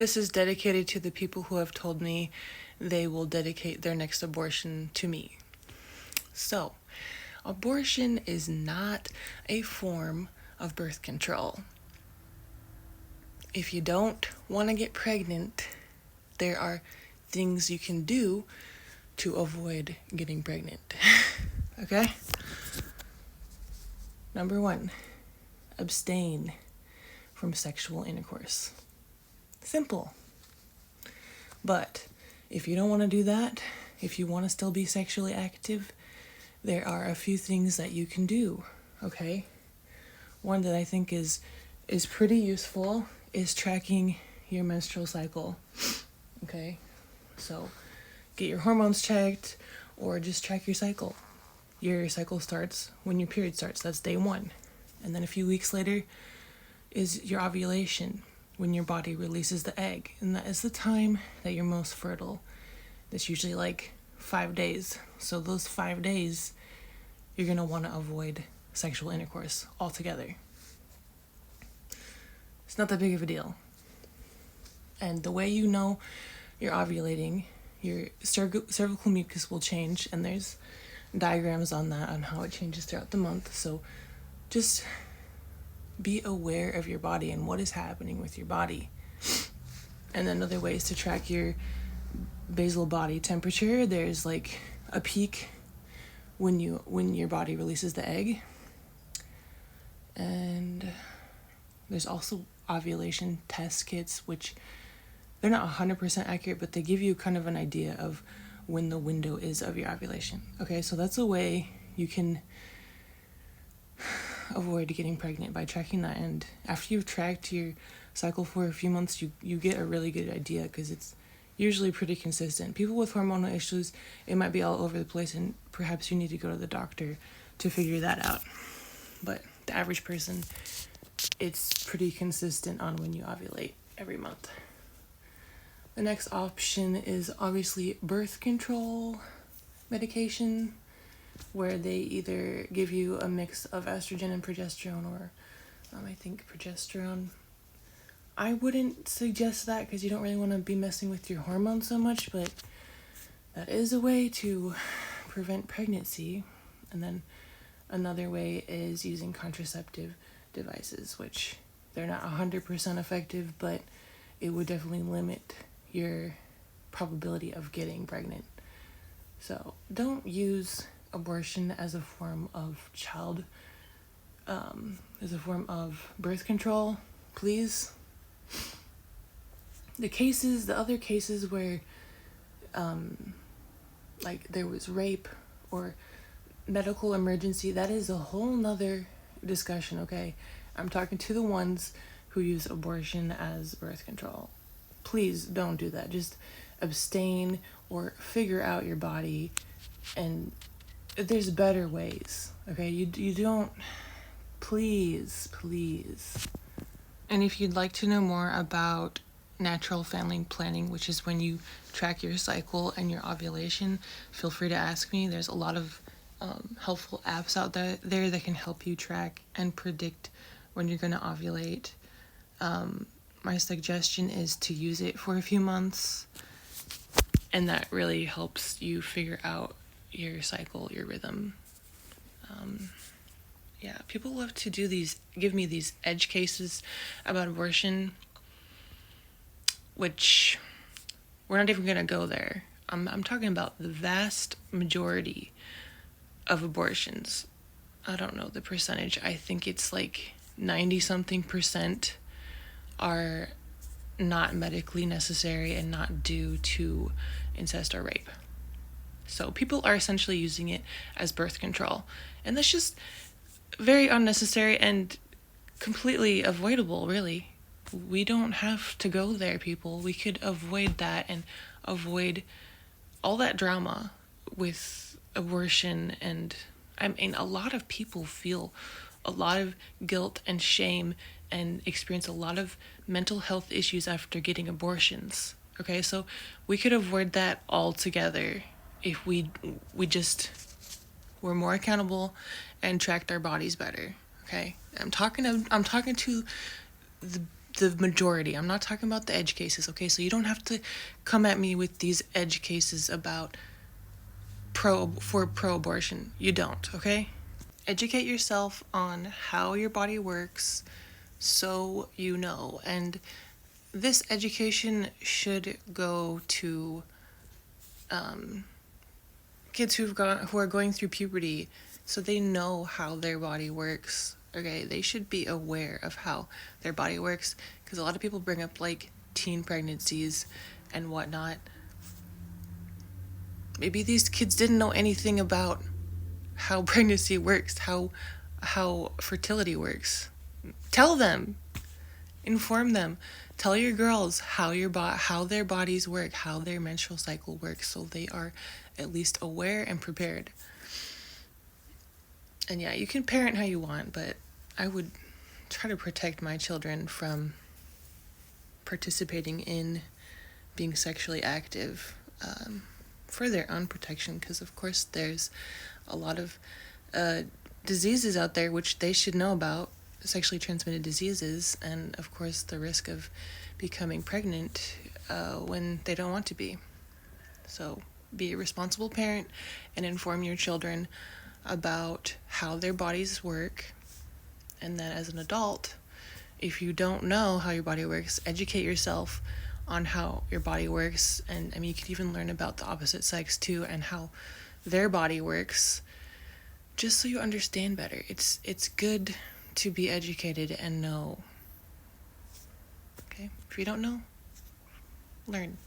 This is dedicated to the people who have told me they will dedicate their next abortion to me. So, abortion is not a form of birth control. If you don't want to get pregnant, there are things you can do to avoid getting pregnant. Okay? Number 1, abstain from sexual intercourse. Simple. But if you don't want to do that, if you want to still be sexually active, there are a few things that you can do, okay? One that I think is pretty useful is tracking your menstrual cycle, okay? So get your hormones checked or just track your cycle. Your cycle starts when your period starts. That's day 1. And then a few weeks later is your ovulation, when your body releases the egg. And that is the time that you're most fertile. That's usually like 5 days. So those 5 days, you're going to want to avoid sexual intercourse altogether. It's not that big of a deal. And the way you know you're ovulating, your cervical mucus will change, and there's diagrams on that, on how it changes throughout the month. So just be aware of your body and what is happening with your body. And another way is to track your basal body temperature. There's like a peak when your body releases the egg. And there's also ovulation test kits, which they're not 100% accurate, but they give you kind of an idea of when the window is of your ovulation. Okay, so that's a way you can avoid getting pregnant, by tracking that. And after you've tracked your cycle for a few months, you get a really good idea, because it's usually pretty consistent. People with hormonal issues, it might be all over the place, and perhaps you need to go to the doctor to figure that out. But the average person, it's pretty consistent on when you ovulate every month. The next option is obviously birth control medication, where they either give you a mix of estrogen and progesterone, or I think progesterone. I wouldn't suggest that, because you don't really want to be messing with your hormones so much, but that is a way to prevent pregnancy. And then another way is using contraceptive devices, which they're not 100% effective, but it would definitely limit your probability of getting pregnant. So don't use abortion as a form of as a form of birth control, please. The other cases where like there was rape or medical emergency, that is a whole nother discussion, okay? I'm talking to the ones who use abortion as birth control. Please don't do that. Just abstain or figure out your body, and there's better ways, okay? You don't, please. And if you'd like to know more about natural family planning, which is when you track your cycle and your ovulation, feel free to ask me. There's a lot of helpful apps out there that can help you track and predict when you're going to ovulate. My suggestion is to use it for a few months, and that really helps you figure out your cycle, your rhythm. People love to give me these edge cases about abortion, which we're not even going to go there. I'm talking about the vast majority of abortions. I don't know the percentage. I think it's like 90-something% are not medically necessary and not due to incest or rape. So people are essentially using it as birth control. And that's just very unnecessary and completely avoidable, really. We don't have to go there, people. We could avoid that and avoid all that drama with abortion. And I mean, a lot of people feel a lot of guilt and shame and experience a lot of mental health issues after getting abortions. Okay, so we could avoid that altogether if we just were more accountable and tracked our bodies better. Okay, I'm talking to the majority. I'm not talking about the edge cases, okay? So you don't have to come at me with these edge cases about pro-abortion. You don't, okay? Educate yourself on how your body works so you know. And this education should go to kids who are going through puberty, so they know how their body works. Okay, they should be aware of how their body works, because a lot of people bring up like teen pregnancies and whatnot. Maybe these kids didn't know anything about how pregnancy works, how fertility works. Tell them, inform them. Tell your girls how how their bodies work, how their menstrual cycle works, so they are at least aware and prepared. And yeah, you can parent how you want, but I would try to protect my children from participating in being sexually active, for their own protection, because of course there's a lot of diseases out there which they should know about, sexually transmitted diseases, and of course the risk of becoming pregnant when they don't want to be. So be a responsible parent and inform your children about how their bodies work. And then as an adult, if you don't know how your body works, educate yourself on how your body works. And I mean, you can even learn about the opposite sex too and how their body works, just so you understand better. It's good to be educated and know. Okay? If you don't know, learn.